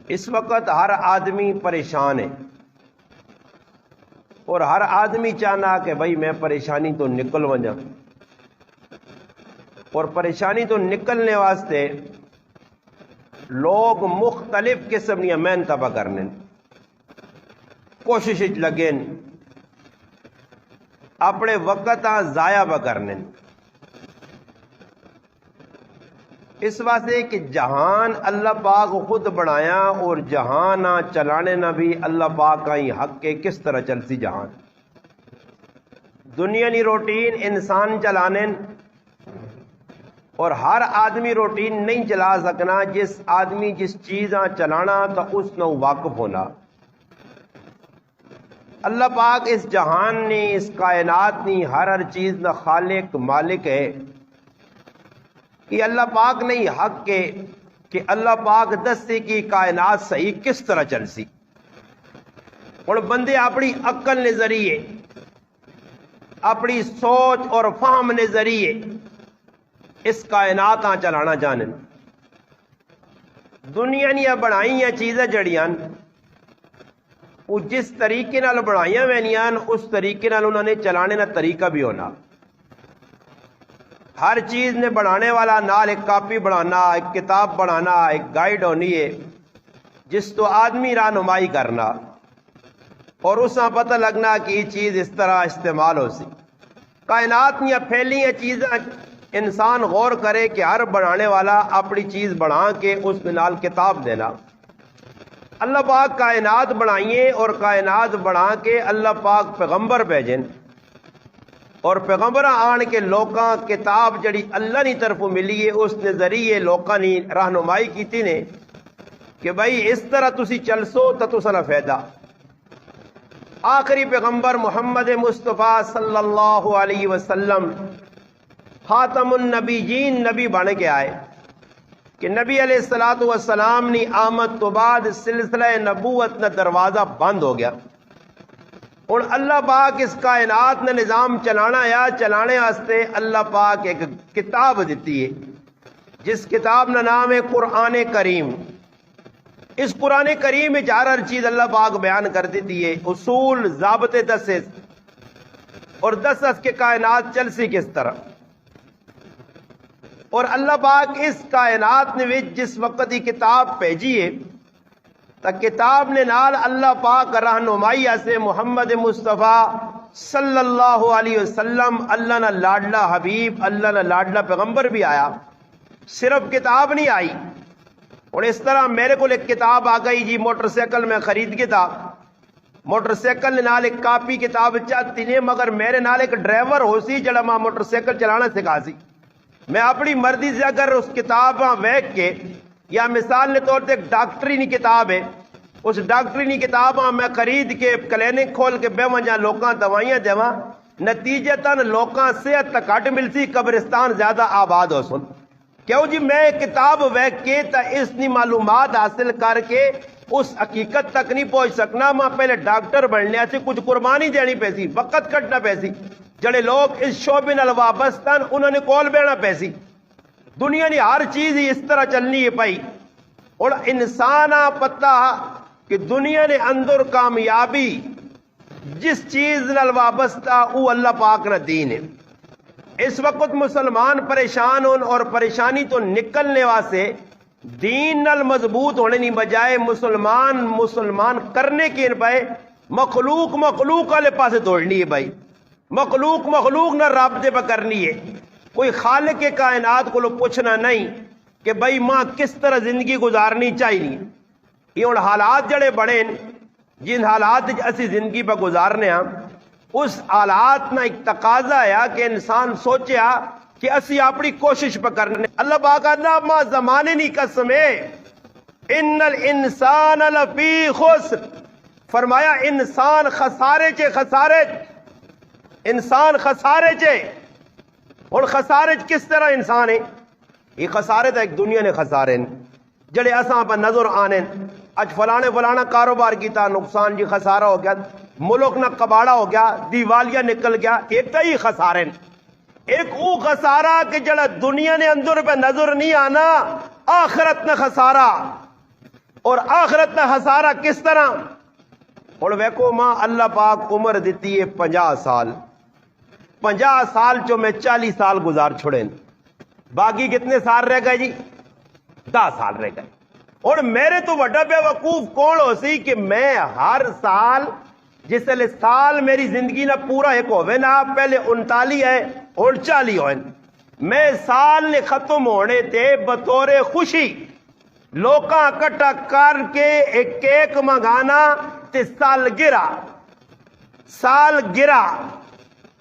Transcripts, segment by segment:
اس وقت ہر آدمی پریشان ہے اور ہر آدمی چاہنا کہ بھائی میں پریشانی تو نکل وجا، اور پریشانی تو نکلنے واسطے لوگ مختلف قسم دیا محنت پہ کرنے، کوشش لگے، اپنے وقت ضائع پہ کرنے، اس واسطے کہ جہان اللہ پاک خود بنایا اور جہان چلانے نہ بھی اللہ پاک کا ہی حق کے کس طرح چلتی جہان۔ دنیا نی روٹین انسان چلانے اور ہر آدمی روٹین نہیں چلا سکنا، جس آدمی جس چیزاں چلانا تو اس نو واقف ہونا۔ اللہ پاک اس جہان نے، اس کائنات نے، ہر چیز نہ خالق مالک ہے کہ اللہ پاک نہیں حق کے کہ اللہ پاک دستے کی کائنات صحیح کس طرح چل سی، اور بندے اپنی عقل نے ذریعے، اپنی سوچ اور فہم نے ذریعے اس کائنات چلانا جانے۔ دنیا نے بنائی ہیں چیزیں جڑیاں وہ جس طریقے نال بنائیاں وینیاں اس طریقے نال انہوں نے چلانے کا طریقہ بھی ہونا۔ ہر چیز نے بنانے والا نال ایک کاپی بنانا، ایک کتاب بنانا، ایک گائیڈ ہونی ہے جس تو آدمی رہنمائی کرنا اور اس کا پتہ لگنا کہ یہ چیز اس طرح استعمال ہو سی۔ کائنات میں پھیلی ہیں چیزیں، انسان غور کرے کہ ہر بنانے والا اپنی چیز بنا کے اس نال کتاب دینا۔ اللہ پاک کائنات بنائیے اور کائنات بنا کے اللہ پاک پیغمبر بھیجیں، اور پیغمبر آن کے لوکاں کتاب جڑی اللہ نی طرف ملی ہے اس نے ذریعے لوکاں نی رہنمائی کیتی نے کہ بھائی اس طرح تسی چل سو تو تساں فائدہ۔ آخری پیغمبر محمد مصطفیٰ صلی اللہ علیہ وسلم خاتم النبیین نبی بن کے آئے کہ نبی علیہ الصلوۃ والسلام نی آمد تو بعد سلسلہ نبوت نہ دروازہ بند ہو گیا۔ اور اللہ پاک اس کائنات نے نظام چلانا یا چلانے واسطے اللہ پاک ایک کتاب دیتی ہے جس کتاب کا نام ہے قرآن کریم۔ اس قرآن کریم میں ہر چیز اللہ پاک بیان کر دیتی ہے، اصول ضابطے دسے اور دس کے کائنات چل سی کس طرح۔ اور اللہ پاک اس کائنات نے جس وقت ہی کتاب بھیجی ہے تا کتاب نے نال اللہ پاک رہنمائی سے محمد مصطفیٰ صلی اللہ علیہ وسلم اللہ نہ لاڈلا حبیب، اللہ نہ لاڈلا پیغمبر بھی آیا، صرف کتاب نہیں آئی۔ اور اس طرح میرے کو ایک کتاب آ گئی جی، موٹر سائیکل میں خرید کے تھا، موٹر سائیکل نال ایک کاپی کتاب چاہتی نہیں، مگر میرے نال ایک ڈرائیور ہو سی جڑا ماں موٹر سائیکل چلانا سکھا سی۔ میں اپنی مرضی سے اگر اس کتاب ویک کے، یا مثال کے طور پہ ایک ڈاکٹری نی کتاب ہے، اس ڈاکٹری نی کتاب میں خرید کے کلینک کھول کے بے وجہ لوکاں دوائیاں دیواں، نتیجتاً لوکاں صحت تک گھٹ ملتی، قبرستان زیادہ آباد ہو سن۔ کیوں جی میں کتاب ویک کے تا اس نی معلومات حاصل کر کے اس حقیقت تک نہیں پہنچ سکنا، میں پہلے ڈاکٹر بننے سے کچھ قربانی دینی پیسی، وقت کٹنا پیسی، جڑے لوگ اس شعبے نال وابستہ انہوں نے کول بینا پیسی۔ دنیا نے ہر چیز ہی اس طرح چلنی ہے پائی، اور انسان پتہ کہ دنیا نے اندر کامیابی جس چیز نال وابستہ وہ اللہ پاک نہ دین ہے۔ اس وقت مسلمان پریشان ہون اور پریشانی تو نکلنے واسطے دین نال مضبوط ہونے نہیں بجائے مسلمان کرنے کے پائے مخلوق والے پاسے توڑنی ہے بھائی، مخلوق نہ رابطے پہ کرنی ہے۔ کوئی خالق کے کائنات کو پوچھنا نہیں کہ بھائی ماں کس طرح زندگی گزارنی چاہیے۔ یہ ان حالات جڑے بڑے جن حالات اسی زندگی پہ گزارنے ہیں، اس حالات نہ ایک تقاضا ہے کہ انسان سوچیا کہ اسی اپنی کوشش پہ کرنے۔ اللہ پاک نا ما زمانے نہیں قسم ہے، ان الانسان لفی خسر، فرمایا انسان خسارے چے۔ اور خسارے کس طرح انسان ہے؟ یہ خسارے تو ایک دنیا نے خسارے جڑے اساں پہ نظر آنے، اج فلانا کاروبار کیتا نقصان جی خسارہ ہو گیا، ملک نہ کباڑا ہو گیا، دیوالیہ نکل گیا، ایک تو ہی خسارے، ایک وہ خسارہ کہ جڑا دنیا نے اندر پہ نظر نہیں آنا، آخرت نہ خسارہ۔ اور آخرت کا ہسارا کس طرح؟ اور ویکو ماں اللہ پاک عمر دیتی ہے 50 سال، 50 سال چو میں 40 سال گزار چھوڑیں، باقی کتنے سال رہ گئے جی؟ 10 سال رہ گئے۔ اور میرے تو وڈا بے وقوف کون ہو سی کہ میں ہر سال جس لئے سال میری زندگی نہ پورا ایک ہوئے نا، پہلے 39 ہے اور 40 ہوئے، میں سال نے ختم ہونے تے بطور خوشی لوکاں کٹا کر کے ایک کیک منگانا تے سال گرا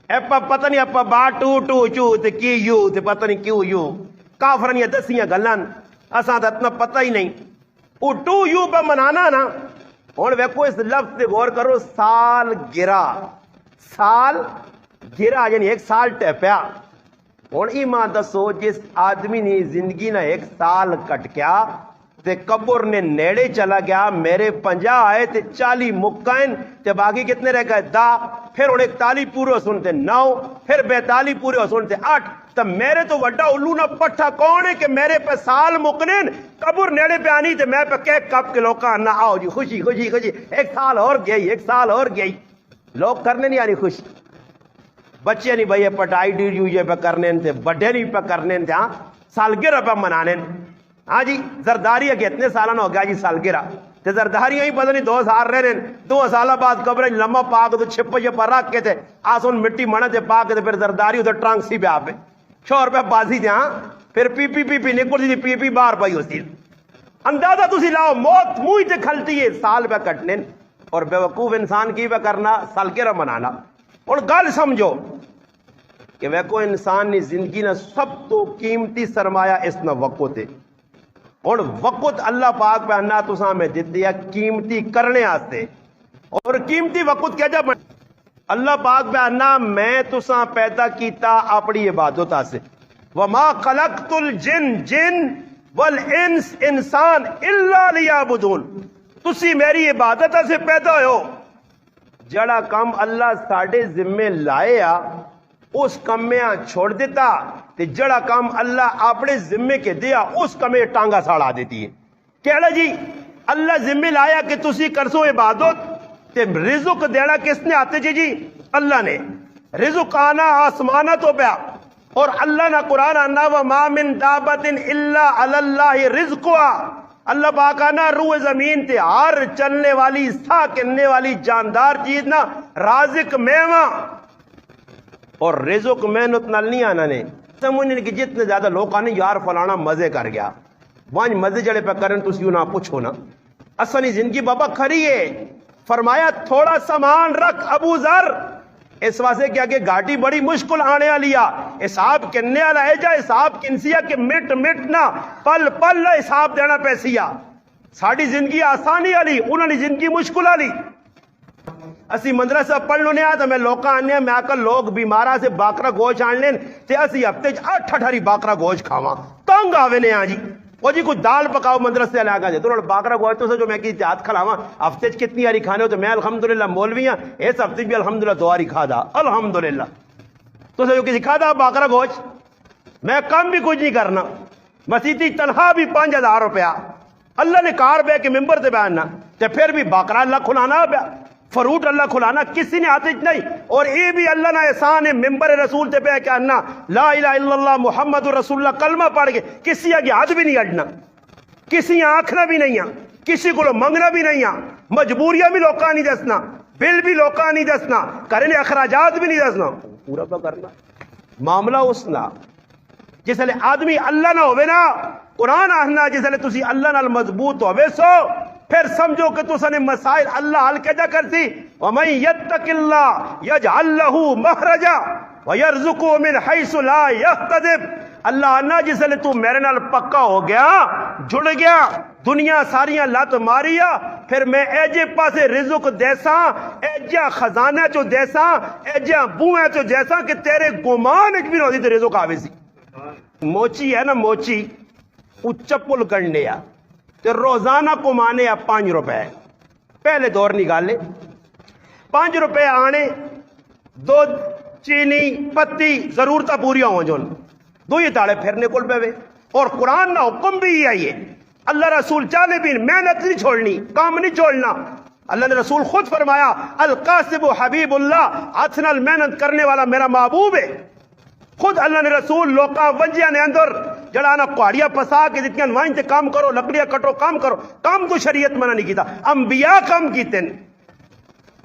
ایپا پتہ نہیں اپا با ٹو چو تے کی یو تے پتہ نہیں کیوں یو کافرنیاں دسیاں گلان اساں تے اتنا پتہ ہی نہیں، وہ 2 یو پہ منانا نا۔ اور ویکو اس لفظ سے غور کرو، سال گرا یعنی 1 سال ٹپیا۔ اور ایمان دسو جس آدمی نے زندگی نہ 1 سال کٹ گیا تے قبر نے نیڑے چلا گیا، میرے 50 آئے تے 40 مکائن تے باقی کتنے رہ گئے 10، پھر 41 پورے ہو سنتے 9، پھر 42 پورے ہو سنتے 8۔ تو میرے تو وڈا الو نہ پٹھا کون ہے کہ میرے پہ سال مکنین قبر نیڑے پہ آنی تے میں پہ کیک کپ کے لوکاں نہ آؤ جی خوشی خوشی خوشی 1 سال اور گئی 1 سال اور گئی، لوگ کرنے نہیں آنی خوش، بچے نہیں بھائی پٹائی ڈی پہ کرنے تھے، بڑھے نہیں پہ کرنے تھے، ہاں سالگرہ پہ منانے، ہاں جی زرداری ہے کہ اتنے سالانہ ہو گیا جی سالگرہ تے زرداریاں ہی پتہ نہیں 2 سال رہنے، 2 سالہ بعد قبریں لمحہ پاک تو چھپ رکھ کے تھے آسون مٹی منا تے پاک تے پھر زرداری ادھر ٹرانک سی پہ آپ 100 روپے بازی تھے، ہاں پھر پی نکل سی پی بار پائی ہوتی، اندازہ تسی لاؤ موت منہ تے کھلتی ہے سال پہ کٹنے، اور بے وقوف انسان کی پہ کرنا سالگرہ منانا۔ اور گل سمجھو کہ ویکو انسان نے زندگی نہ سب تو قیمتی سرمایہ اس نہ وقت ہے، اور وقت اللہ پاک پہ انا تساں میں دیا قیمتی کرنے آتے، اور قیمتی وقت کیا جب اللہ پاک پہ انا میں تساں پیدا کیتا اپنی عبادت آسے، وما خلقت الجن والانس انسان الا لیعبدون، تسی میری عبادت سے پیدا ہو، جڑا کام اللہ ساڑھے ذمے لائے اس کمیاں چھوڑ دیتا تے جڑا کام اللہ اپنے ذمے کے دیا اس کمے ٹانگا ساڑا دیتی ہے۔ کہڑا جی اللہ ذمے لایا کہ تسی کرسو عبادت تے رزق دینا کس نے آتے جی اللہ نے، رزق آنا آسمانہ تو پیا، اور اللہ نہ قرآن آنا وما من دابت الا علی اللہ رزقها، اللہ پاک آنا روح زمین تے ہر چلنے والی سا کرنے والی جاندار چیز نہ رازق میواں، اور رزق محنت نال نہیں آنا نے سمجھنے کہ جتنے زیادہ لوگ آنے یار فلانا مزے کر گیا وانج مزے جڑے پہ کرن تو سیوں نہ پوچھو نا، اصلی زندگی بابا کھری ہے۔ فرمایا تھوڑا سامان رکھ ابو ذر، اس واسطے کیا کہ گاٹی بڑی مشکل آنے والی آ، حساب کنے والا ہے جا حساب کنسیا کہ مٹ نہ پل پل حساب دینا پیسیا، ساڑی زندگی آسانی والی انہوں نے زندگی مشکل والی۔ اسی مدرسہ پڑھ لونے آتا میں لوکاں آنے میں آکر لوگ بیمارہ سے باکرہ گوش آن لین تے اسی ہفتے 8 باکرہ گوش کھاواں تنگ آوے نے آجی وہ جی کچھ دال پکاؤ مدرسے لے آگا جائے تو باکرہ گوش تو سے جو میں کی جات کھلاواں ہفتے کتنی آری کھانے ہو تو میں الحمدللہ مولوی ہاں اس ہفتے بھی الحمدللہ 2 آری کھا دا الحمدللہ، تو سے جو کسی کھا دا باکرہ گوش میں کم بھی کچھ نہیں کرنا، مسیحی تنہا بھی 5000 روپیہ اللہ نے کار بے کے ممبر تے بیاننا تے پھر بھی باکرہ اللہ کھلانا فروٹ اللہ کھلانا کسی نے آتے نہیں، اور یہ بھی اللہ نے احسان ہے ممبر رسول تے پہ کہ لا الہ الا اللہ محمد رسول اللہ کلمہ پڑھ کے کسی آگے ہاتھ بھی نہیں اڑنا، کسی آنکھنا بھی نہیں، کسی کو منگنا بھی نہیں، مجبوریاں بھی لوکاں نہیں دسنا، بل بھی لوکاں نہیں دسنا، کرنے اخراجات بھی نہیں دسنا، پورا پہ کرنا معاملہ اس نا جس لئے آدمی اللہ نہ ہوئے نا قرآن آہنا جس لئے تسی اللہ نال مضبوط ہوئے سو پھر سمجھو کہ تو سنے مسائل اللہ حل کجا کرتی، وَمَن يَتَّقِ اللَّهِ يَجْعَلْ لَهُ مَخْرَجًا وَيَرْزُقُهُ مِنْ حَيْثُ لَا يَحْتَسِبُ، اللہ انا جس لئے تو میرے نال پکا ہو گیا جڑ گیا دنیا ساریاں لات ماریا پھر میں ایجے پاسے رزق دیساں ایجا خزانہ چو دیساں ایجا بوئے چو جیساں کہ تیرے گمان ایک بھی نہ ہوتی تے رزق آوے سی۔ موچی ہے نا موچی وہ چپل کرنے تو روزانہ کمانے 5 روپے پہلے دور نکالے 5 روپے آنے 2 چینی پتی ضرورتہ پوری ہوں جو 2 ہی تاڑے پھرنے کل پہ اور قرآن نہ حکم بھی ہی آئیے اللہ رسول چاہے بھی محنت نہیں چھوڑنی، کام نہیں چھوڑنا۔ اللہ نے رسول خود فرمایا القاسب حبیب اللہ، ہاتھ نال محنت کرنے والا میرا محبوب ہے۔ خود اللہ نے رسول لوکاں ونجیاں نے اندر جڑانا کوڑیاں پسا کے دتیاں وائن تے کام کرو، لکڑیاں کٹو، کام کرو، کام تو شریعت منع نہیں کیتا، انبیاء کام کیتے ہیں۔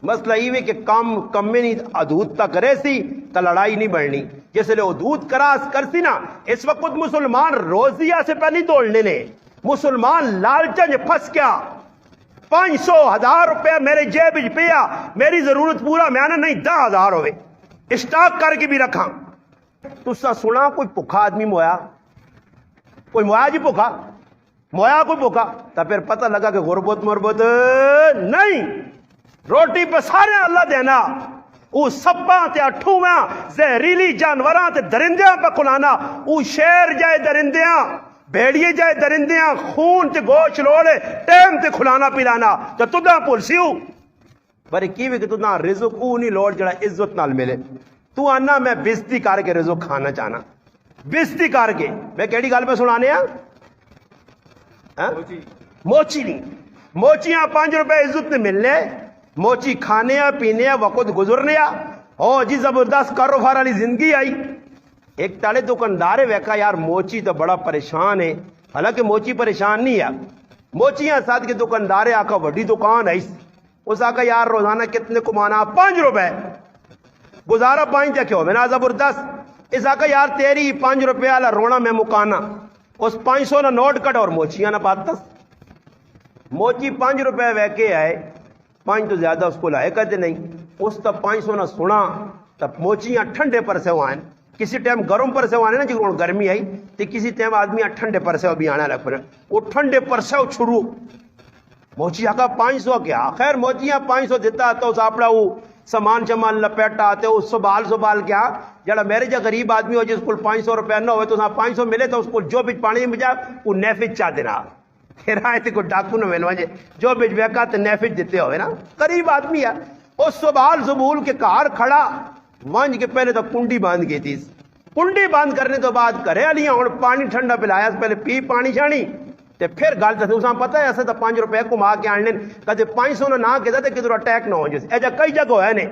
مسئلہ یہ کہ کم میں نہیں حدود تا کرے سی تا لڑائی نہیں بڑھنی، جس لئے حدود کراس کرسی نا۔ اس وقت مسلمان روزیہ سے پہلے توڑنے نے، مسلمان لالچن پھنس گیا۔ 500 1000 روپے میرے جیب پیا، میری ضرورت پورا میں آنا نہیں 10,000 ہوئے اسٹاک کر کے بھی رکھا۔ تسا سنا کوئی بھوکا آدمی مویا؟ کوئی مویا جی بھوکا؟ مویا کوئی بھوکا؟ تا پھر پتہ لگا کہ غربت مربت نہیں، روٹی پہ سارے اللہ دینا۔ او سپاں تے اٹھویاں زہریلی جانوراں تے درندیاں پہ کھلانا، او شیر جائے درندیاں، بھیڑیے جائے درندیاں، خون تے گوشت لوڑے ٹیم تے کھلانا پلانا، تو تداں پلسیو بری کیوے کہ تداں رزق او نہیں لوڑ جڑا عزت نال ملے۔ تو آنا میں بزتی کر کے رزق کھانا چاہنا، بزتی کر کے۔ میں کیڑی گل پہ سنانے موچی نہیں، موچیاں 5 روپے عزت نے ملنے، موچی کھانے پینے وقت گزرنے ہو جی زبردست کاروبار والی زندگی آئی۔ ایک تالے دکاندارے ویکا یار موچی تو بڑا پریشان ہے، حالانکہ موچی پریشان نہیں ہے، موچیاں ساتھ کے دکاندارے آکا وڈی دکان ہے، اس آکا یار روزانہ کتنے کمانا؟ 5 روپے گزارا 5 تک ہو میں نا زبردست۔ اس آکا یار تیری 5 روپے والا رونا میں مکانا، اس 500 نہ نوٹ کٹ اور موچیاں نہ پاتس۔ موچی 5 روپے ویکے آئے، 5 تو زیادہ اس کو لائے کہتے نہیں، اس تب 500 نہ سنا تب موچیاں ٹھنڈے پر سے ہوائیں، کسی ٹائم گرم پر سے ہوائیں نا، جو گرمی آئی تو کسی ٹائم آدمی ٹھنڈے پر سے بھی آنا لگ پڑے، وہ ٹھنڈے پر سے چھڑو موچی آکا 500 کیا خیر موچیاں 500 دیتا تو اس اپنا وہ سامان چمان لپیٹا آتے اس سبال کیا جڑا میرے جا غریب آدمی ہو جس کو 500 روپے نہ ہوئے تو 500 ملے تو اس کو جو بھی پانی مجھا وہ نیفج چاہ دینا، پھر آئے تھے کوئی ڈاکو نہ ملو جے جو بیچ بیکا تو نیفج دیتے ہوئے نا، قریب آدمی ہے۔ اس سبال کے کار کھڑا وانج کے پہلے تو کنڈی باندھ گئی تھی، کنڈی باندھ کرنے تو بعد کرے علیاں اور پانی ٹھنڈا پلایا، پہلے پی پانی چھانی تے پھر گل تے اساں پتہ ہے ایسے تو 5 روپے کما کے آنے کدے 500 نہ کہتا تے کدھر اٹیک نہ ہو جائے۔ ایجا کئی جگہ ہے نے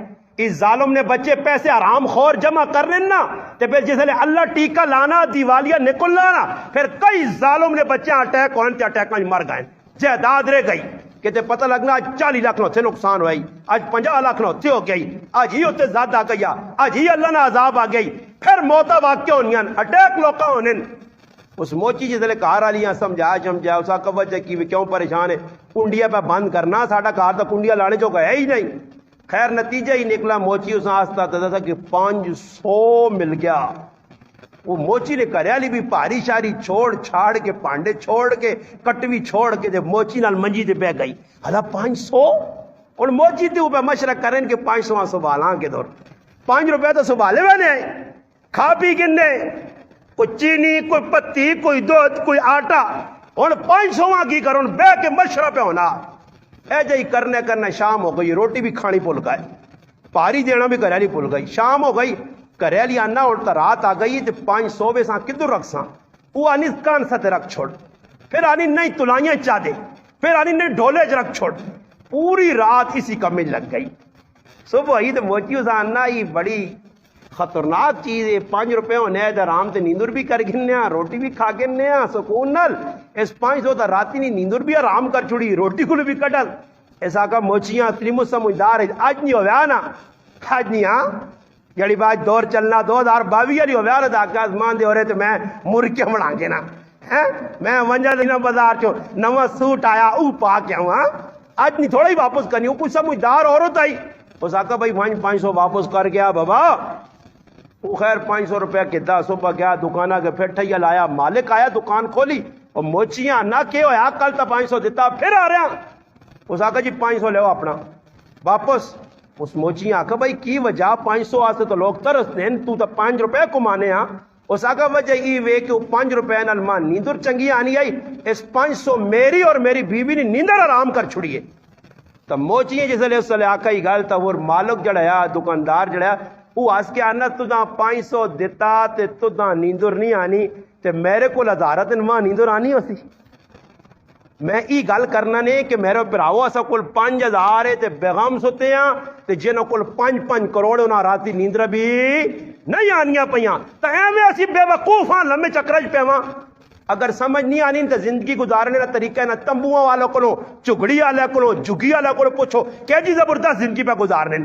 اس ظالم نے بچے پیسے حرام خور جمع کرنے نا تے پھر جس لے اللہ ٹیکا لانا دیوالیاں نکلنا نا پھر کئی ظالم نے بچے اٹیک ہونے تے اٹیک میں مر گئے، جائیداد رہ گئی کہ تے پتہ لگنا آج 40 لاکھ نو تے نقصان ہوئی، آج 50 لاکھ نو تے ہو گئی، آج ہی ہوتے زیادہ گیا، آج ہی اللہ نے عذاب آ گئی، پھر موتا واقع ہونیاں اٹیک لوکاں ہونے۔ اس موچی جس لے کار والیاں سمجھا اس کا وجہ کی کیوں پریشان ہے، کنڈیا پہ بند کرنا، ساڈا کار تو کنڈیا لانے جو ہے ہی نہیں۔ خیر نتیجہ ہی نکلا موچی اس آستا تھا کہ 500 مل گیا۔ وہ موچی نے کریالی بھی پاری شاری چھوڑ چھاڑ کے پانڈے چھوڑ کے کٹوی چھوڑ کے جب موچی نال منجی دے بہ گئی ہلا 500 اور موچی تے اوپر مشرق کریں کہ 500 سوالاں کے دور 5 روپے تو سوالے بنے کھا پی گنے، کوئی چینی کوئی پتی کوئی دودھ کوئی آٹا، اور 500 کی کرو بہ کے مشرب پہ ہونا اے جی کرنے شام ہو گئی، روٹی بھی کھانی بھول گئے، پاری دینا بھی کریالی بھول گئی، شام ہو گئی کریالی آنا اور رات آ گئی تو 500 بے ساں کدھر رکھ ساں، وہ آنی کان سا تے رکھ چھوڑ، پھر آنی نہیں تلائیاں چاہ دے، پھر آنی نہیں ڈھولے چ رکھ چھوڑ، پوری رات اسی کم لگ گئی۔ صبح ہی تو موچیوں سے آنا ہی بڑی خطرناک چیز ہے، 5 روپے ہونے ہے آرام سے نیندر بھی کر گنے روٹی بھی کھا گنے سکون نال، اس 500 تا راتی نہیں نیندر بھی آرام کر چھڑی روٹی کو بھی کٹل۔ ایسا کا موچیاں اتنی سمجھدار ہے، آج نہیں ہویا نا، آج نہیں ہاں جڑی بات دور چلنا 2022 والی ہویا نا تاکہ آسمان دے ہو رہے تو میں مرکے بنا کے نا میں ونجا دینا بازار چو نواں سوٹ آیا او پا کے ہوں، آج نہیں تھوڑا ہی واپس کرنی، وہ کچھ سمجھدار عورت آئی اس آقا بھائی 500 واپس کر گیا بابا، وہ خیر 500 روپے کتا صبح گیا دکانہ کے پھر ٹھیا لایا، مالک آیا دکان کھولی اور موچیاں نہ کہ ہویا کل تا 500 دیتا پھر آ رہا اس آقا جی 500 لے اپنا واپس۔ اس موچیاں آقا بھائی کی وجہ 500 آسے تو لوگ ترستے ہیں تو 5 روپے کمانے ہاں، اس آقا وجہ یہ وے کہ 5 روپے نال ماں نیندر چنگی آنی آئی، اس 500 میری اور میری بیوی نے نیندر آرام کر چھڑیے۔ تو موچیاں جس لے اس لے آقا ہی گال تا وہ مالک جڑایا دکاندار جڑایا وہ آس کے آنا تُدھا 500 دیتا تے تُدھا نیندر نہیں آنی تے میرے کو لزارت ماں نیندر آنی ہو سی، میں ای گل کرنا نے کہ میرے پراؤ اسا کول 5000 ہے تے بیغم ستے ہیں تے جنہاں کول 5 کروڑ انہاں راتی نیندر بھی نہیں آنیاں پیاں تے ایویں اسی بے وقوف ہاں لمے چکرج پیواں اگر سمجھ نہیں آنی تو زندگی گزارنے کا طریقہ نہ تمبوؤں والوں کو چگڑی والے کو جگی والے کو پوچھو کہ جی زبردست زندگی پہ گزارنے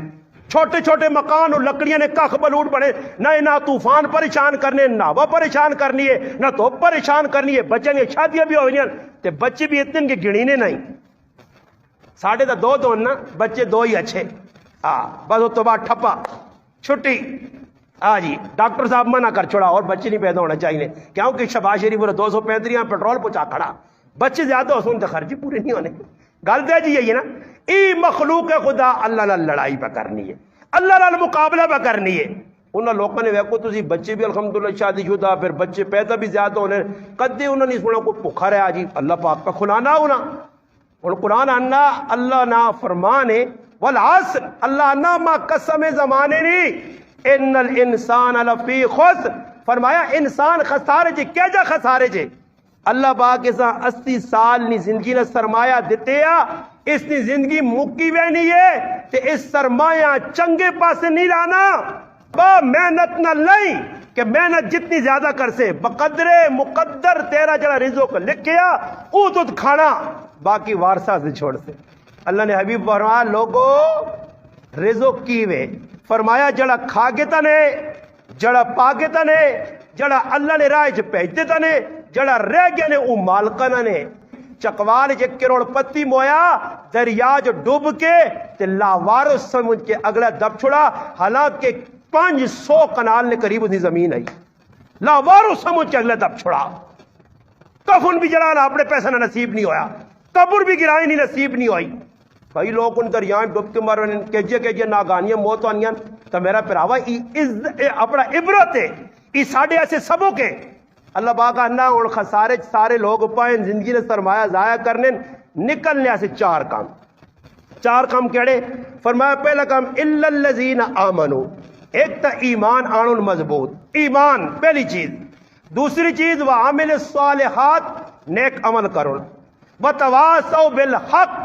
چھوٹے چھوٹے مکان اور لکڑیاں نے کخ بلوٹ بنے نہ طوفان پریشان کرنے نہ ہوا پریشان کرنی ہے نہ تو پریشان کرنی ہے بچے نے شادیاں بھی ہوئی تے بچے بھی اتنے کہ گنینے نہیں ساڑھے تو دو نا بچے 2 ہی اچھے ہاں بس اس تو بعد ٹھپا چھٹی ہاں جی ڈاکٹر صاحب منع کر چھوڑا اور بچے نہیں پیدا ہونا چاہیے کیونکہ شہباز شریف 235 پیٹرول پہنچا کھڑا بچے زیادہ ہو سن تو خرچی پورے نہیں ہونے گل دے جی یہی ہے نا ای مخلوق خدا اللہ نال لڑائی پہ کرنی ہے اللہ نال مقابلہ پہ کرنی ہے انہوں لوگوں نے ویکو تسی بچے بھی الحمدللہ شادی شدہ پھر بچے پیدا بھی زیادہ ہونے کدے انہوں نے سنا کوئی بھوکا رہا جی اللہ پاک پہ کھلانا ہونا اور قرآن انا اللہ نا فرمانے والعصر اللہ انا ما قسم زمانے نہیں ان الانسان لفی خسر فرمایا انسان خسارے جے کیا جا خسارے جے اللہ پاک اسا 80 سال نی زندگی نے سرمایہ دیتے آ اس نی زندگی مکی وے نہیں ہے تے اس سرمایہ چنگے پاسے نہیں لانا با محنت نہ لئی کہ محنت جتنی زیادہ کر سے بقدر مقدر تیرا جڑا رزق لکھیا او تو کھانا باقی وارثہ سے چھوڑ سے اللہ نے حبیب فرمایا لوگو رزق کی وے فرمایا جڑا کھا کے تنے جڑا پا کے تنے جڑا اللہ نے راہ بھیجتے تنے جڑا رہ گیا نے او مالکانہ نے چکوال 1 کروڑ پتی مویا دریا جو ڈوب کے تے لاوارث سمجھ کے اگلا دب چھڑا حالانکہ 500 کنال نے قریب اتنی زمین آئی لاوارث سمجھ کے اگلا دب چھڑا کفن بھی جڑانا اپنے پیسہ نہ نصیب نہیں ہویا قبر بھی گرائی نہیں نصیب نہیں ہوئی بھائی لوگ ان دریائیں ڈب کے مر کیجے ناگانیاں موت آنیاں تو میرا پراوا اپنا عبرت ہے یہ ساڑھے ایسے سبوں کے اللہ پاک انا اور خسارے سارے لوگ پائیں زندگی نے سرمایہ ضائع کرنے نکلنے ایسے 4 کام کیڑے فرمایا پہلا کام الا الذین آمنوا ایک تا ایمان آنن مضبوط ایمان پہلی چیز دوسری چیز وعمل الصالحات نیک عمل کرن وتواصوا بالحق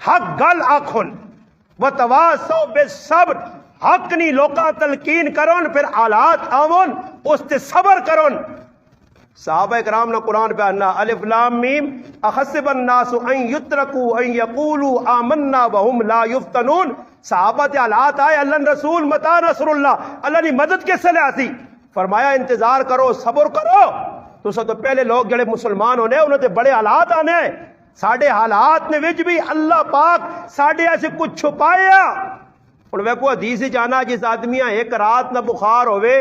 حق گل آکھن وتواصوا بالصبر حق نہیں لوکاں تلقین کرن پھر حالات آون اس تے صبر کرن صحابہ کرام نے قرآن پہ انا الف لام میم احسب الناس ان یترکوا ان یقولوا آمنا وهم لا یفتنون صحابہ تے حالات آئے اللہ رسول متا نصر اللہ نے مدد کس سے لیاسی فرمایا انتظار کرو صبر کرو تو سب تو پہلے لوگ جڑے مسلمان ہونے انہوں تے بڑے حالات آنے ساڑھے حالات نے وچ بھی اللہ پاک ساڑھے ایسے کچھ چھپایا اور ویکو حدیث جانا جس آدمیاں 1 رات نہ بخار ہوئے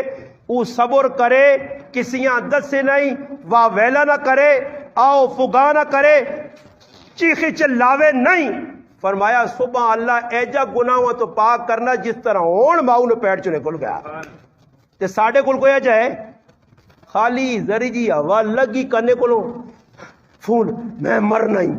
او صبر کرے کسیاں دس سے نہیں واہ ویلا نہ کرے آؤ فگا نہ کرے چیخی چلاوے نہیں فرمایا صبح اللہ ایجا گناہوں تو پاک کرنا جس طرح ہون ماؤں نے پیڑ چنے کل گیا تے ساڑھے کل کوئی جائے خالی زری جی ہوا لگی کرنے کو فون میں مرنا ہی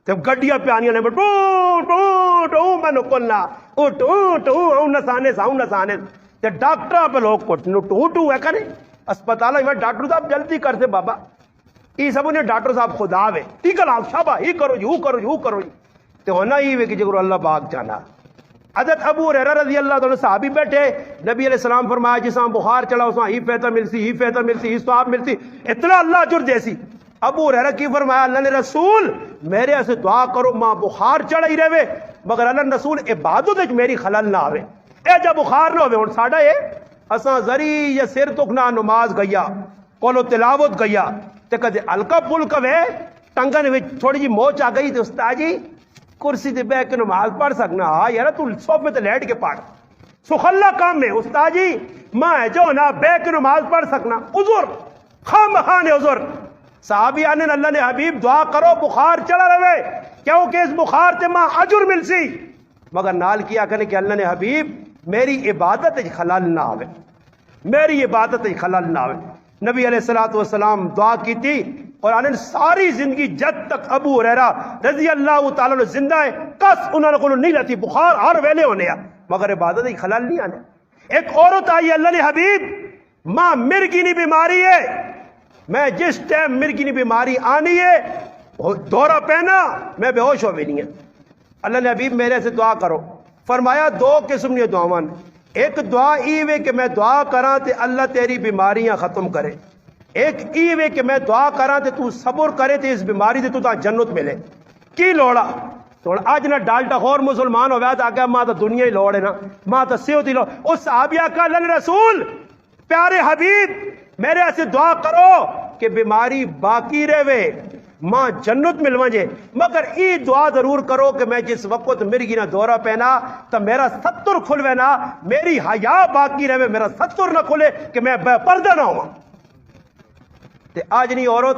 جب گڈیاں پیانیاں نے ٹو ٹو ٹو میں نکلنا او ٹو ٹو ہوں نسانے تے ڈاکٹر پہ لوگ کوٹنے ٹو ٹو ہے کرے اسپتال میں ڈاکٹر صاحب جلدی کرتے بابا یہ سب انہیں ڈاکٹر صاحب خدا وے ٹھیک ہے شابا یہ کرو جی تے ہونا ہی وے کہ جگر اللہ پاک جانا حضرت ابو ہریرہ رضی اللہ عنہ صحابی بیٹھے نبی علیہ السلام فرمایا جساں بخار چڑھا اساں ہی فیتہ ملسی ہی ثواب ملسی اتنا اللہ اجر دیسی ابو ہریرہ کی فرمایا اللہ نے رسول میرے ایسے دعا کرو ماں بخار چڑھا ہی رہے مگر اللہ رسول عبادت وچ میری خلل نہ آوے اے جب بخار نہ ہوئے ہن ساڈا اے اساں زری یا سر تکنا نماز گیا کولو تلاوت گیا تے کدے ہلکا پھلکا وے ٹنگن وچ تھوڑی جی موچ آ گئی تے استاد جی کرسی تے بیٹھ کے نماز پڑھ سکنا ہاں یار تو صوفے تے لیٹ کے پڑھ سخلا کام ہے استاد جی میں جو نا بیٹھ کے نماز پڑھ سکنا عذر خامخواہ عذر صحابی آنے اللہ نے حبیب دعا کرو بخار چڑھا رہے کیونکہ اس بخار تے ماں اجر مل سی مگر نال کیا کرنے کہ اللہ نے حبیب میری عبادت خلل نہ آوے نبی علیہ السلام دعا کی تھی اور آنے ساری زندگی جد تک ابو ہریرہ رضی اللہ تعالیٰ زندہ ہے کس انہوں نے نہیں لتی بخار ہر ویلے ہونے مگر عبادت خلل نہیں آنے ایک عورت آئی اللہ نے حبیب ماں مرگینی بیماری ہے میں جس ٹائم مرگی نے بیماری آنی ہے دورہ پہنا میں بے ہوش ہو بھی نہیں ہے. اللہ نے حبیب میرے سے دعا کرو. فرمایا دو قسم کی دعاواں. ایک دعا ایوے کہ میں دعا کراں تے اللہ تیری بیماریاں ختم کرے. ایک ایوے کہ میں دعا کراں تے تو صبر کرے تے اس بیماری تے تو تا جنت ملے. کی لوڑا تو اج نہ ڈالٹا خور مسلمان ہویا تو آگیا ماں تو دنیا ہی لوڑ ہے نا, ماں تو صحت ہی لوڑ. اس صحابیہ کا اللہ رسول پیارے حبیب میرے سے دعا کرو کہ بیماری باقی رہے ماں جنت ملو جے, مگر ای دعا ضرور کرو کہ میں جس وقت مرگی نہ دورہ پہنا تو میرا ستر کھلوے نا, میری حیا باقی رہے, میرا ستر نہ کھلے کہ میں بے پردہ نہ ہوں. تے آج نہیں عورت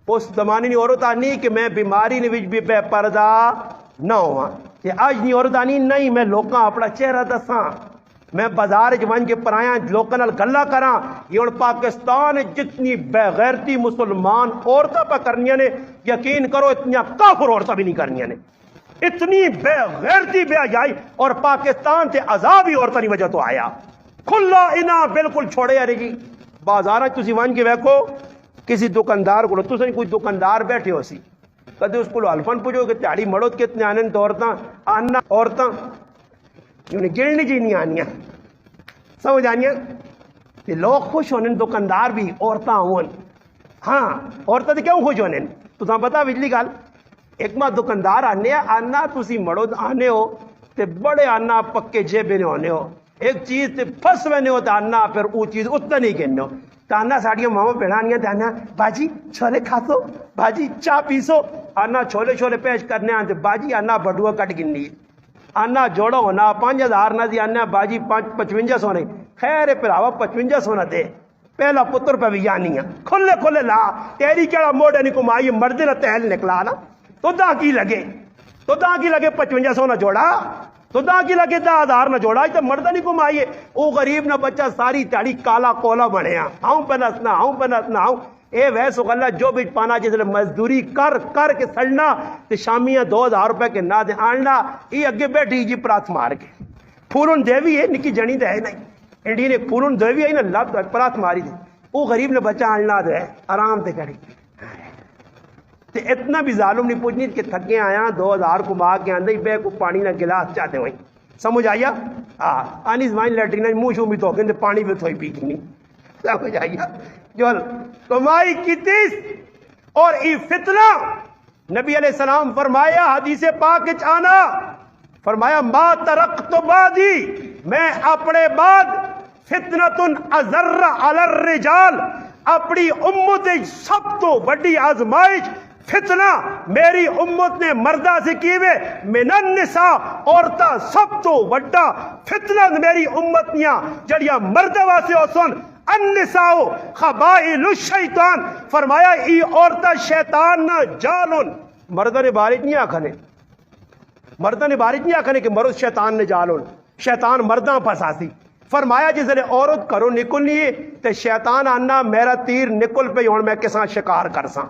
اس زمانے نہیں عورت آنی کہ میں بیماری نے بھی بے پردہ نہ ہوا. تے آج نہیں عورت آنی نہیں میں لوکاں اپنا چہرہ دساں, میں بازار جوان کے پرایاں لوکاں نال گلاں کراں. یہ ہن پاکستان جتنی بے غیرتی مسلمان عورتاں پہ کرنیاں نے یقین کرو اتنی کافر عورتاں بھی نہیں کرنیاں نے. اتنی بے غیرتی بے حیائی اور پاکستان تے عذاب ہی عورتاں دی وجہ تو آیا. کھلا انہاں بالکل چھوڑے یار جی. بازار تسی وان کے ویکھو کسی دکاندار کو تسی کوئی دکاندار بیٹھے ہو سی کدے اس کو الفن پوچھو کہ تہاڑی مرد کتنے آنے تو عورتاں آنا عورتاں انہیں گرنی جی نہیں آنیاں سمجھ آنیاں. لوگ خوش ہونے دکاندار بھی عورتاں ہون. ہاں عورتاں تو کیوں خوش ہونے تو تمہیں پتا بجلی گل ایک ماں دکاندار آنے آنا تسی مرد آنے ہو تے بڑے آنا پکے جیبے نے ہونے ہو, ایک چیز تے پھس میں نے ہو تو آنا پھر وہ چیز اتنا نہیں کہنے ہو. تو آنا ساڑیاں ماما پہنانیاں تو آنا باجی چھولے کھاسو, باجی چاہ پیسو. آنا چھولے چھولے پیش کرنے آتے باجی آنا بڑھوا کٹ گنی آنا جوڑو ہونا 5000 نہ دی آنا باجی 5500 نے. خیر پراوا 5500 نہ دے پہلا پتر پہ بھی یانیاں کھلے کھلے لا تیری کیڑا موڑے نہیں کمائی مرد نہ تہل نکلا نا تو دا کی لگے 5500 نہ جوڑا تو دا کی لگے 10000 نہ جوڑا تو مرد نہیں کمائیے. وہ غریب نہ بچہ ساری تاڑی کالا کولا بنے آؤں پہ نسنا آؤں اے ویسو غلہ جو بھی پانا جس مزدوری کر کے سڑنا تے شامیاں 2000 روپے کے نہ دے آننا. یہ اگے بیٹھی جی پرات مار کے پھولن دیوی ہے نکی جنی دے نہیں انڈی نے پھولن دیوی ہے نا لب پرات ماری دے. وہ غریب نے بچہ آننا دے آرام تے کری تے اتنا بھی ظالم نہیں پوچھنی کہ تھکے آیا 2000 کو ماں کے آندے بے کو پانی نہ گلاس چاہتے ہوئیں. سمجھ آیا آنی زمانی لیٹرین منہ شو بھی تو کہ پانی بھی تھوئی پی کی نہیں. سمجھ آیا جو کمائی کی تیس اور ای فتنہ نبی علیہ السلام فرمایا حدیث پاک آنا فرمایا ما ترکت بعدی میں اپنے بعد فتنۃ اضر علی الرجال اپنی امت سب تو بڑی آزمائش فتنہ میری امت نے مردہ سے کیوے من النساء عورتہ سب تو بڑا فتنہ میری امتیاں جڑیاں مردہ واسے ہو سن النساء خبائل الشیطان فرمایا ای عورتہ شیطان نہ جالن. مردہ نے بارش نہیں آکھنے کہ مرد شیطان نے جالن شیطان مردہ پھنساسی. فرمایا جس نے عورت کرو نکلنی ہے تے شیطان آنا میرا تیر نکل پہ ہون میں کساں شکار کرساں.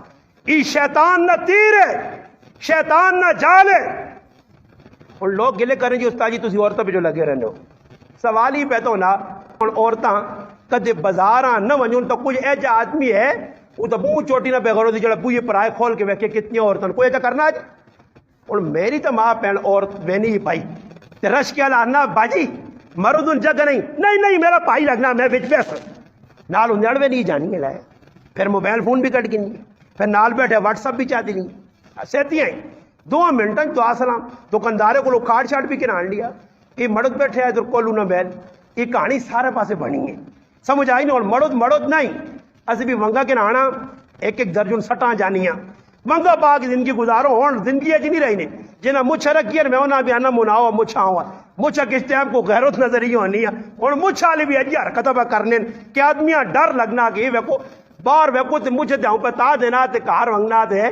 ای شیطان نہ تیر ہے شیطان نہ جال ہے. اور لوگ گلے کریں جی استاد جی تسی عورتوں پہ جو لگے رہنے ہو. سوال ہی پیدا ہونا عورتاں کدے بازاراں نہ ونجن تو کچھ ایجا آدمی ہے وہ تو منہ چوٹی نہ بغیر دی جڑا بوئے پرائے کھول کے ویکھے کتنی عورتوں کوئی ایجا کرنا ہے. اور میری تو ماں پہن عورت میں نہیں پائی تے رش کے لانا باجی مرد ان جگہ نہیں میرا پائی لگنا میں بچ پیسہ نال اندڑوے نہیں جانی ہے لائے. پھر موبائل فون بھی کٹ گئی پھر نال بیٹھے واٹس اپ بھی چاہتی نہیں سہتی ہیں 2 منٹن تو آسلام دکاندارے کو کارڈ شارٹ بھی کران لیا. یہ مرد بیٹھے ہے ادھر کولو نہ بیل یہ کہانی سارے پاسے بنی ہے. سمجھ آئی نہیں. اور مرد نہیں اسی بھی ونگا کے نانا ایک درجن سٹاں جانیاں ونگا پا کے زندگی گزارو ہوں زندگی اچ نہیں رہی نے جنہیں مچھ رکھی ہے میں انہاں بھی آنا مناؤ مچھا ہوا مچھا کس ٹائم کو غیرت نظری ہونی ہے. اور مچھ والی بھی اجی حرکتیں پہ کرنے کہ آدمیاں ڈر لگنا کہ ویکو باہر ویکو تے مجھے دے پہ تا دینا تے کار ونگنا تے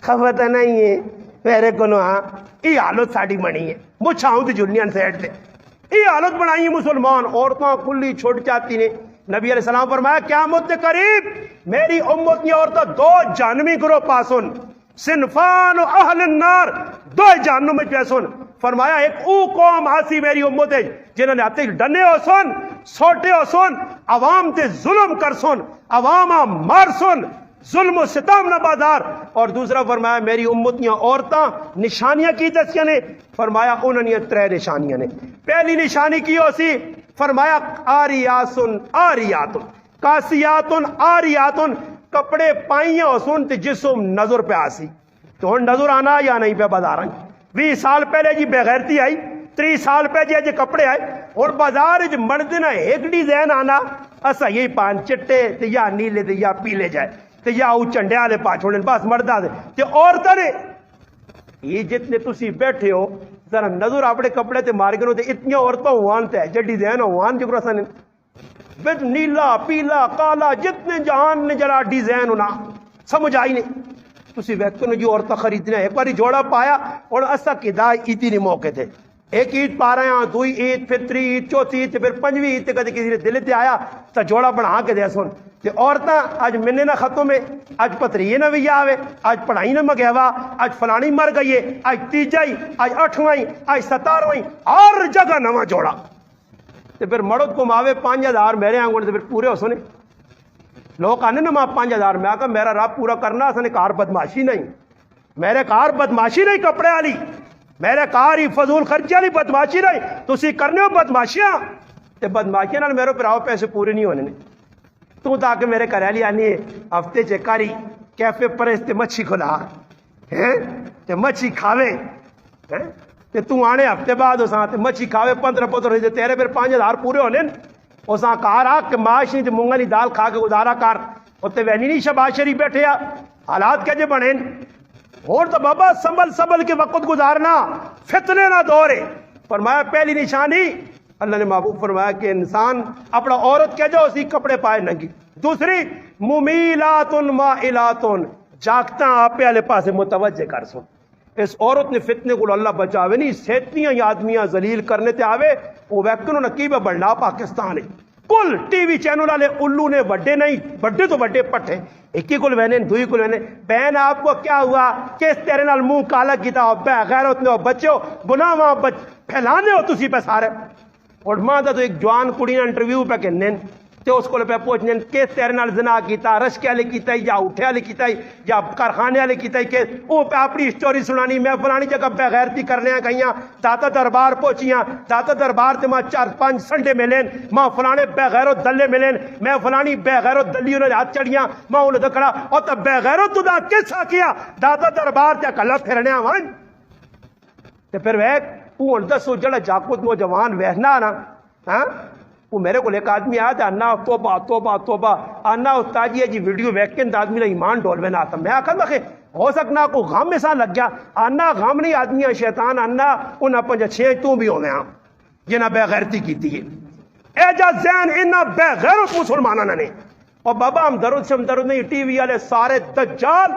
خبر تو نہیں ہے میرے کو ہاں یہ حالت ساڑی بنی ہے. مچھا ہوں تے جلنیاں سیٹ تے یہ حالت بنائی ہے مسلمان عورتوں کھلی چھوٹ جاتی نے. نبی علیہ السلام فرمایا قیامت کے قریب میری امت کی عورتیں 2 جہنمی گروہ پاسن صنفان اہل النار 2 جہنم میں پیسن فرمایا ایک او قوم آسی میری امت ہے جنہوں نے آتے ڈنے ہو سن سوٹے ہو سن عوام تے ظلم کر سن عوام مار سن ظلم و ستم نہ بازار. اور دوسرا فرمایا میری امتیاں عورتاں نشانیاں کی دسیاں نے. فرمایا انہوں نے 3 نشانیاں نے. پہلی نشانی کی ہو سی فرمایا آریاسن آریاتن کاسیاتن آریاتن کپڑے پائیاں ہو سن تے جسم نظر پہ آسی. تو ہن نظر آنا یا نہیں پہ بازار 20 سال پہلے جی بغیرتی آئی 30 سال پہلے جی کپڑے آئے اور بازار وچ مرد نہ ایک ڈیزائن آنا اسا یہی پان چٹے تے یا نیلے تے یا پیلے جائے تے یا او چنڈے والے پا چھوڑن بس مردا دے تے عورتاں نے یہ جتنے تسی بیٹھے ہو ذرا نظر اپنے کپڑے تے مار کرو تے اتنی عورتاں ہوان تے جے ڈیزائن ہوان جو اساں نے بٹ نیلا پیلا کالا جتنے جہان نے جڑا ڈیزائن ہونا سمجھ آئی نہیں. تسی وقت نے جو عورتیں خریدنا ایک باری جوڑا پایا اور اسا کدا عیدی نہیں موقع تھے ایک عید پا رہے ہیں 2 عید پھر 3 عید 4 عید پھر 5ویں عید تے کدی کسی نے دل تے آیا تو جوڑا بنا کے دے سن تے عورتاں اج منے نہ ختم ہے اج پتری نہ وی آوے اج پڑھائی نہ مگیوا اج فلانی مر گئی ہے اج تیجائی اج 8واں اج 17واں ہر جگہ نواں جوڑا تے پھر مرد کماوے 5000 میرے آنگن تے پھر پورے ہو سنے. لوگ آنے نا ماں 5000 میں آکا میرا رب پورا کرنا اسنے کار بدماشی نہیں میرے کار بدماشی نہیں کپڑے والی میرے کار ہی فضول خرچی والی بدماشی نہیں تسی کرنے ہو بدماشیاں تے بدماشیاں نال میرے پراؤ پیسے پورے نہیں ہونے نے. تو تاکہ میرے گھر والی آنی ہے ہفتے چکاری کیفے پرس تے مچھی کھلا ہیں تے مچھی کھاوے ہیں تے تو آنے ہفتے بعد اساں تے مچھی کھاوے 15 تے تیرے پھر 5000 پورے ہونے اساں کار آ کہ معاش نہیں تے مونگا دی دال کھا کے گزارا کر اوتے وینی نہیں شباز شریف بیٹھے آ حالات کہجے بنے اور تو بابا سنبھل کے وقت گزارنا فتنے نہ دورے. فرمایا پہلی نشانی اللہ نے محبوب فرمایا کہ انسان اپنا عورت کہہ جاؤ اسی کپڑے پائے ننگی. دوسری ممیلاتن مائلاتن جاگتا آپ والے پاسے متوجہ کر سو. اس عورت نے فتنے کو اللہ بچاوے نہیں سیتیاں آدمیاں ذلیل کرنے تے آوے وہ ویکن نقیب بڑھنا پاکستان ہے کل ٹی وی چینل والے الو نے بڑے نہیں بڑے تو بڑے پٹھے ایک ہی کل وینے دوئی کل وینے بہن آپ کو کیا ہوا کس تیرے نال منہ کالا کیتا ہو بے غیرت نے ہو بچے ہو گناہ وہاں پھیلانے ہو تسی پہ سارے. اور ماں دا تو ایک جوان کڑی نے انٹرویو پہ کہنے تے اس کو پہ پوچھنے کس تیرے نال زنا کیتا رشکے والے کیتا یا اٹھے والے کیتا یا کارخانے والے کیتا کہ وہ پہ اپنی سٹوری سنانی میں فلانی جگہ بے غیرتی کرنے ہیں کہیں داتا دربار پہنچیاں داتا دربار تے ماں 4-5 سنڈے ملین ماں فلانے بے غیرت دلے ملین میں فلانی بے غیرت دلی انہوں نے ہاتھ چڑیاں ماں انہوں نے دکھڑا اور تب بے غیرت تو دا کسا کیا داتا دربار تے کلہ پھرنے آوان تے پھر وہ دسو جڑا جاکوت وہ جوان وہنا نا ہاں وہ میرے کو ایک آدمی آیا تھا انا توبہ توبہ توبہ انا استاد جی ویڈیو ویکن آدمی نے ایمان ڈول میں نہ آتا میں آخر دکھے ہو سکنا کو غم میں سا لگ گیا انا غم نہیں آدمی شیطان انا ان اپن چھ تو بھی ہو گیا جنہ بے غیرتی کی تھی اے جا ذہن انہ بے غیرت مسلمانہ نے اور بابا ہم درود سے ہم درود نہیں ٹی وی والے سارے دجال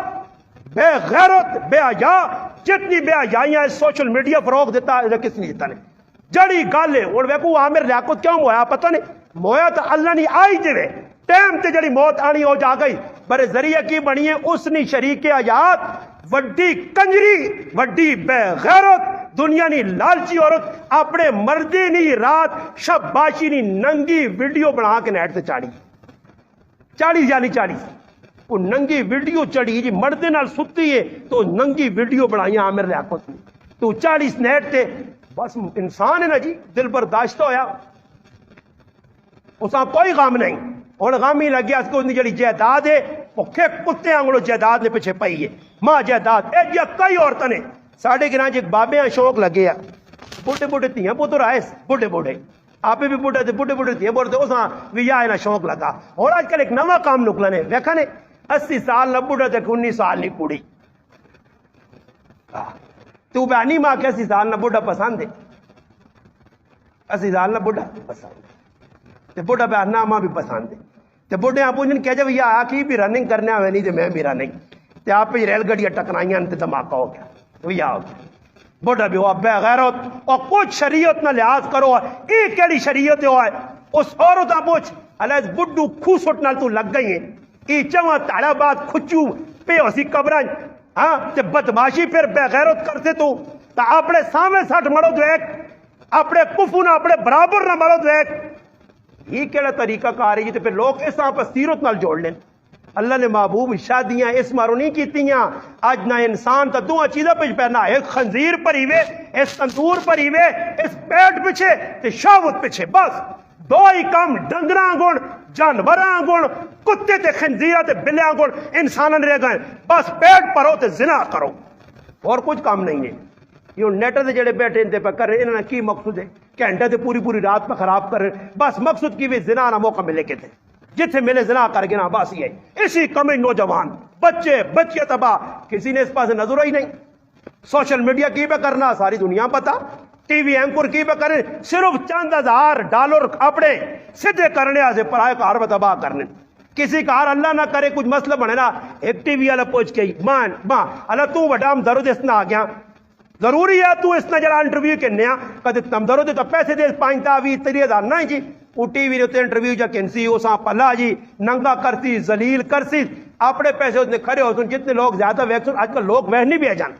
بے غیرت بے حیا جتنی بے حیائیاں سوشل میڈیا فروغ دیتا ہے کس نے دیتا نہیں جڑی گل ہے اور ویکو عامر لیاقت کیوں مویا پتہ نہیں مویا تو اللہ نہیں آئی جوے ٹائم تے جڑی موت آنی ہو جا گئی برے ذریعہ کی بنی ہے اس نے شریک حیات وڈی کنجری وڈی بے غیرت دنیا نی لالچی عورت اپنے مردی نی رات شب باشی نی ننگی ویڈیو بنا کے نیٹ تے چاڑی یعنی چاڑی وہ ننگی ویڈیو چڑی جی مردے نال ستی ہے تو ننگی ویڈیو بنائی عامر لیاقت نے تو 40 نیٹ تے بس انسان ہے نا جی دل برداشت ہویا اساں کوئی غم نہیں اور غم ہی لگ گیا اس کو جڑی جائیداد ہے بھوکے کتے آنگلو جائیداد نے پیچھے پئی ہے ماں جائیداد اے جی کئی عورتیں نے ساڑھے گراں ایک بابے ہیں شوق لگے آ بوڑھے بوڑھے تھیاں پتر آئے بوڑھے بوڑھے آپ بھی بوڑھے تھے بوڑھے تھیاں بوڑھے اساں بھی آئے نا شوق لگا اور آج کل ایک نواں کام نکلا نے ویکھا نے 80 سال نہ بوڑھا تے 19 سال نہیں کڑی تو بہنی ماں کے 80 سال نہ بوڑھا پسند ہے 80 سال نہ بوڑھا پسند تے بوڑھا بہنا ماں بھی پسند ہے تے بوڑھے آپ پوچھن کہ جب یہ آ کی بھی رننگ کرنے ہوئے نہیں تے میں بھی رننگ تے آپ پہ ریل گاڑیاں ٹکرائیاں تے دھماکہ ہو گیا وہ آ گیا بوڑھا بھی ہوا بے غیرت اور کچھ شریعت نہ لحاظ کرو ایک کیڑی شریعت ہوا ہے اس عورت پوچھ اللہ اس بڈو کھو سٹ نال تو لگ گئی ہے ای چواں تاڑا بعد کھچو پہ اسی قبران ہاں تے بدماشی پھر بے غیرت کرتے تو تو اپنے سامنے سٹ مرو تو ایک اپنے کفو نہ اپنے برابر نہ مرو تو ایک یہ کہڑا طریقہ کار ہے؟ تو پھر لوگ اس طرح پر سیرت نال جوڑ لیں. اللہ نے محبوب شادیاں اس مارو نہیں کیتیاں. اج نہ انسان تا دو چیزیں پچھ پہنا، ایک خنزیر پر ہی وے، اس تندور پر ہی وے، اس پیٹ پیچھے تے شہوت پیچھے. بس دو ہی کام، ڈنگراں گن جانوراں گن کتے تے خنزیراں تے بلیاں گن انساناں رہ گئے. بس پیٹ پرو تے زنا کرو، اور کچھ کام نہیں ہے. یہ نیٹ تے جڑے بیٹھے انتے پہ کر رہے انہاں کی مقصود ہے؟ گھنٹے تے پوری پوری رات پہ خراب کر رہے. بس مقصود کی بھی زنا نہ موقع ملے کے تھے، جتھے ملے زنا کر کے نا. بس یہ اسی کمی نوجوان بچے بچے تباہ، کسی نے اس پاس نظر ہی نہیں. سوشل میڈیا کی پہ کرنا ساری دنیا پتا، ٹی وی اینکر کی پہ کرنے، صرف چند $1000 اپنے سدھے کرنے آج پرائے کار میں تباہ کرنے. کسی کار اللہ نہ کرے کچھ مسئلہ بنے نا، ایک ٹی وی والا پوچھ کے ماں اللہ تو وڈا ہم درد اس نہ آ گیا ضروری ہے تو اس نہ جڑا انٹرویو کرنے کدے تم درد تو پیسے دے 5,000-30,000 نہیں جی. وہ ٹی وی نے انٹرویو جا کنسی اس پلا جی ننگا کرسی ذلیل کرسی اپنے پیسے اس نے کھڑے ہو. جتنے لوگ زیادہ ویکسن آج کل لوگ وہ نہیں بھی آ جان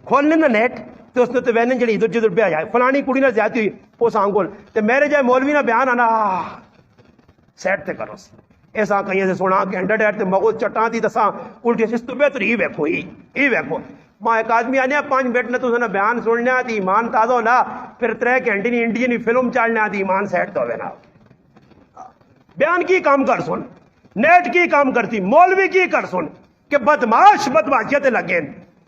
کھولنے نا نیٹ تو اس نے تو وہنے جڑی ادھر جدھر پہ جائے فلانی کڑی نہ زیادتی ہوئی اس آنگول تو میرے جائے مولوی نہ بیان آنا سیٹ تے کرو ایسا کہیں سے سونا گھنٹہ ڈیٹ تے مغز چٹان تھی تساں الٹی سے تو بہتر ہی ویکھو ہی ویکھو. ماں ایک آدمی آنے 5 منٹ نے تو سنا بیان سننے آتی ایمان تازہ ہونا پھر 3 گھنٹے نہیں انڈین فلم چالنے آتی ایمان سیٹ تو ہوئے نا. بیان کی کام کر سن، نیٹ کی کام کرتی، مولوی کی کر سن کہ بدماش بدماشیت لگے،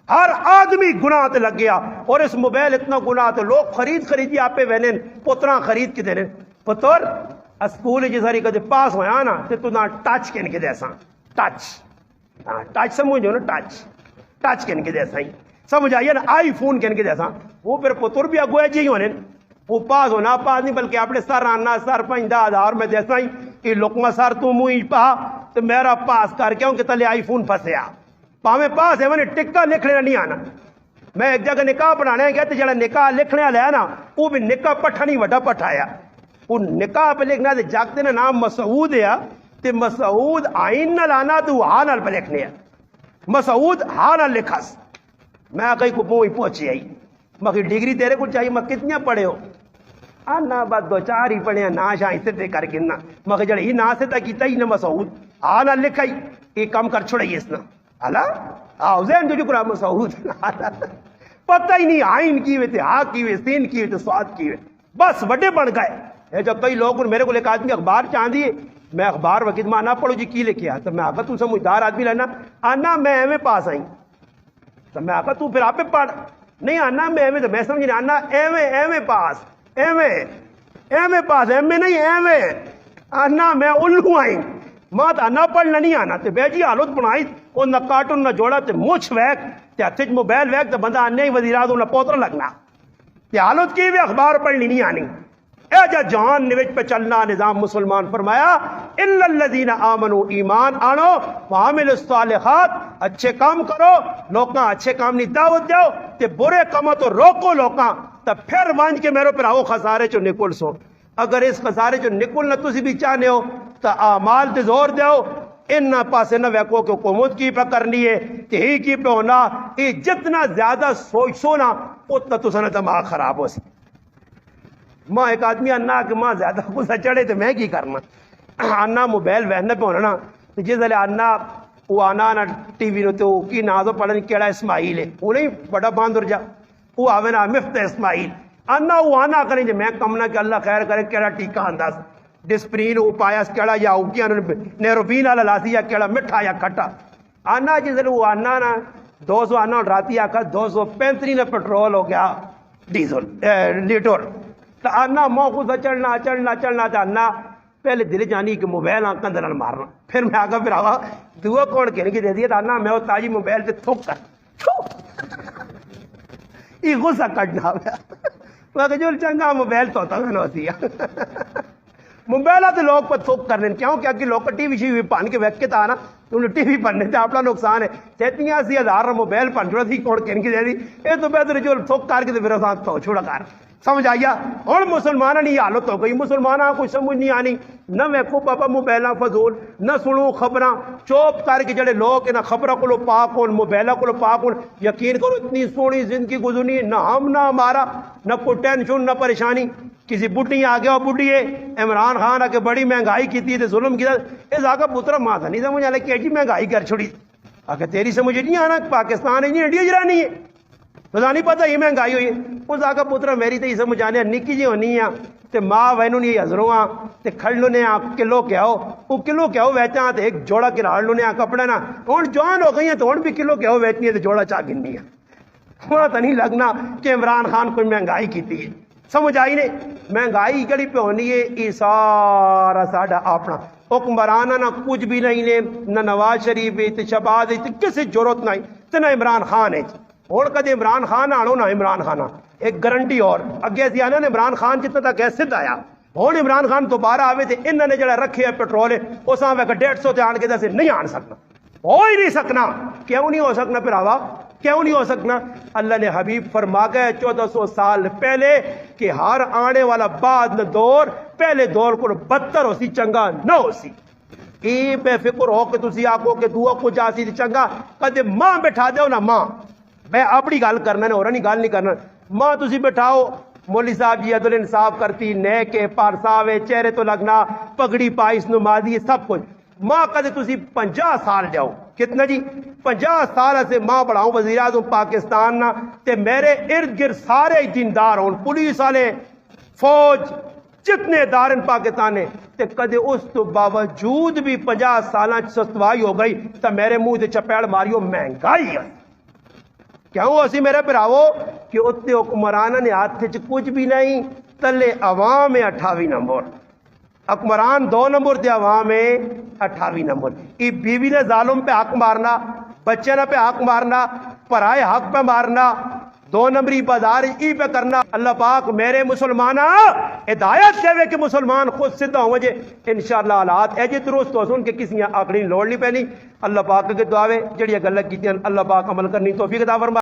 ہر آدمی گناہ تے لگ گیا. اور اس موبائل اتنا گناہ تو لوگ خرید آپ پہ وہنے پترا خرید کے دینے پتر اسکول جی ساری کدے پاس ہویا نا تو نہ ٹچ کن کے جیسا ٹچ سمجھو نا ٹچ کن کے جیسا ہی سمجھ آئیے نا آئی فون کن کے جیسا. وہ پھر پتر بھی اگوئے جی ہونے وہ پاس ہونا پاس نہیں بلکہ اپنے سر آنا سر 5,000 میں جیسا ہی کہ لقمہ سر تو منہ پا تو میرا پاس کر کے کہ تلے آئی فون پھسیا پاویں پاس ہے میں نے ٹکا لکھنے نہیں آنا. میں ایک جگہ نکاح پڑھانے گیا تو جڑا نکاح لکھنے لیا نا وہ بھی نکاح پٹھا نہیں وڈا پٹھایا. وہ نکاح پہ لکھنا تو جاگتے نے نام مسعود ہے تو مسعود آئین نہ لانا تو ہاں نال پہ لکھنے مسعود ہاں نال لکھاس. میں کہیں کو پوئی پہنچی آئی مگر ڈگری تیرے کو چاہیے میں کتنی پڑھے ہو آنا بات 2-4 ہی پڑھے نا شاہ اسے تے کر کے نا مگر جڑا ہی نا سے تا کیتا ہی نا مسعود ہاں نال لکھائی یہ کام کر چھوڑائی اس نا اللہ حسین جو جکرا مسعود پتہ ہی نہیں آئین کی ہوئے تھے ہاں کی ہوئے سین کی ہوئے تھے سواد کی ہوئے بس بڑے بڑھ گئے. جب کئی لوگ میرے کو لے کے آدمی اخبار چاہتی ہے میں اخبار وقت میں آنا پڑھو جی کی لے کے آ تو میں آگا تو سمجھدار آدمی لینا آنا میں ایویں پاس آئی تو میں آگا تو پھر آپ پڑھ نہیں آنا میں ایویں تو میں سمجھ نہیں آنا ایویں پاس ایویں پاس ایویں نہیں ایویں آنا میں الو آئی ماں تو آنا پڑھنا نہیں آنا تو بے جی حالت بنائی وہ نہ کارٹون نہ جوڑا تو مچھ ویک تے ہاتھ موبائل ویک تو بندہ آنے ہی وزیر اعظم نہ پوتر لگنا تے حالت کی بھی اخبار پڑھنی نہیں آنی. اے جا جان نوچ پہ چلنا نظام مسلمان فرمایا الا الذین آمنوا ایمان آنو وعملوا الصالحات اچھے کام کرو لوکاں اچھے کام نہیں دعوت دیو تے برے کاموں تو روکو لوکاں تو پھر وانج کے میرے پر آؤ خسارے چو نکل سو. اگر اس خسارے چو نکلنا تسی بھی چاہنے ہو تو اعمال تے زور دیو ان پاسے نہ ویکو کہ حکومت کی پہ کرنی ہے کہ ہی کی پہ ہونا یہ جتنا زیادہ سوچ سونا اتنا تو سنا دماغ خراب ہو سی. ماں ایک آدمی آنا کہ ماں زیادہ غصہ چڑھے تو میں کی کرنا آنا موبائل وہنے پہ ہونا نا جس ویلے آنا وہ آنا نا ٹی وی تو کی نا تو پڑھنے کیڑا اسماعیل ہے وہ نہیں بڑا باندر جا وہ آوے نا مفتہ اسماعیل آنا وہ آنا کریں جی میں کم نہ کہ اللہ خیر کرے کیڑا ٹیکا انداز ڈسپرین وہ پایا کیڑا یا اوکیا نیروبین والا لاسی یا کیڑا مٹھا یا کھٹا آنا جس ویلے وہ آنا نا 200 آنا راتی آکا 235 نہ پیٹرول ہو گیا ڈیزل لیٹر تو آنا موقع سے چڑھنا آنا پہلے دل جانی کہ موبائل کندھ نال مارنا پھر میں آگا پھر آگا دعا کون کہنے کی دے دیا آنا میں وہ تاجی موبائل سے تھوک کر یہ غصہ کٹنا پیا جو چنگا موبائل تو میں ہوتی ہے موبائل تو لوگ پر تھوک کرنے کیوں کہ اگر لوگ ٹی وی شی وی پان کے ویک کے تھا نا تو ٹی وی پڑھنے تھے اپنا نقصان ہے 83,000 موبائل پن رہا تھی کون کہنے کی دے دی یہ تو بہتر جو تھوک کر کے پھر تو چھوڑا کر سمجھ آیا؟ ہوں مسلمانوں کی حالت ہو گئی، مسلمانوں کو سمجھ نہیں آنی، نہ ویکو بابا موبائل فضول، نہ سنو خبراں، چوپ کر کے جڑے لوگ نہ خبروں کو پاک ہون، موبائلوں کو پاک ہون۔ یقین کرو اتنی سونی زندگی گزرنی ہے، نہ ہم نہ ہمارا، نہ کوئی ٹینشن نہ پریشانی۔ کسی بڈھی آ گیا بڈھی ہے عمران خان آ کے بڑی مہنگائی کی تے ظلم کیا، اس آگے پتر ماں تھا نہیں سمجھ آ کہ جی مہنگائی کر چھوڑی، آگے تیری سمجھ نہیں آنا پاکستان ہے جی انڈیا جرانی ہے، تو نہیں پتہ یہ مہنگائی ہوئی ہے۔ اس آگے پتر میری تو یہ سمجھ آنے نکی جی ہونی ہے تے ماں وینوں نہیں ہزروں آ تے کھڑ لونے آ کلو کیا ہو، وہ کلو کیا ہو ویچاں تے ایک جوڑا کراڑ لونے آ کپڑے نا، ہوں جوان ہو گئی ہیں تو ہوں بھی کلو کیا ہو ویچنی ہے تے جوڑا چاہ گننی ہے۔ تھوڑا تو نہیں لگنا کہ عمران خان کوئی مہنگائی کی ہے، سمجھ آئی نے؟ مہنگائی کڑی پہ ہونی ہے، یہ سارا ساڈا اپنا حکمرانہ نہ کچھ بھی نہیں نے، نہ نواز شریف تے شہباز تے کسی ضرورت نہیں تے نہ عمران خان ہے۔ ہوں کدے عمران خان آنو نہ عمران خان ایک گارنٹی اور اگے اسی آنے عمران خان جتنا تک سدھ آیا، ہوں عمران خان دوبارہ آوے تے انہوں نے جڑا رکھے ہے پیٹرول اس آوے کہ 150 تے آن کے دسے نہیں آن سکنا، ہو ہی نہیں سکنا۔ کیوں نہیں ہو سکنا پھراوا؟ کیوں نہیں ہو سکنا؟ اللہ نے حبیب فرما گئے 1400 سال پہلے کہ ہر آنے والا بعد دور پہلے دور کو بدتر ہو سی چنگا نہ ہو سی۔ یہ بے فکر ہو کہ تسی آکو کہ دعا کو جاسی چنگا، کدے ماں بٹھا دو نا، ماں میں اپنی گل کرنا نے، اور نہیں گل نہیں کرنا، ماں تسی بٹھاؤ مولوی صاحب جی عدل انصاف کرتی، نیک ہے، پارساوے، چہرے تو لگنا، پگڑی پائس نمازی، سب کچھ، ماں کدے تسی 50 سال جاؤ، کتنا جی 50 سال سے ماں بڑھاؤں وزیر اعظم پاکستان نہ تے میرے ارد گرد سارے دیندار ہون، پولیس والے، فوج، جتنے دارن پاکستان نے، تے کدے اس تو باوجود بھی 50 سالہ سستوائی ہو گئی تو میرے منہ تے چپیڑ ماریو مہنگائی ہے۔ کیوں اسی میرے پراو کہ اتنے حکمران نے ہاتھ چ کچھ بھی نہیں، تلے عوام ہے 28 نمبر، حکمران 2 نمبر تے عوام ہے 28 نمبر۔ یہ بیوی نے ظالم پہ حق مارنا، بچے نے پہ حق مارنا، پرائے حق پہ مارنا، 2 نمبری بازار ای پہ کرنا۔ اللہ پاک میرے مسلمانہ ہدایت دے کہ مسلمان خود سدھا ہو جے، انشاءاللہ حالات ایجے درست ہو سن کہ کسی آکڑی لوڑ نہیں پینی۔ اللہ پاک کے دعوے جڑی گلیں کیتیاں اللہ پاک عمل کرنی توفیق عطا فرمائے۔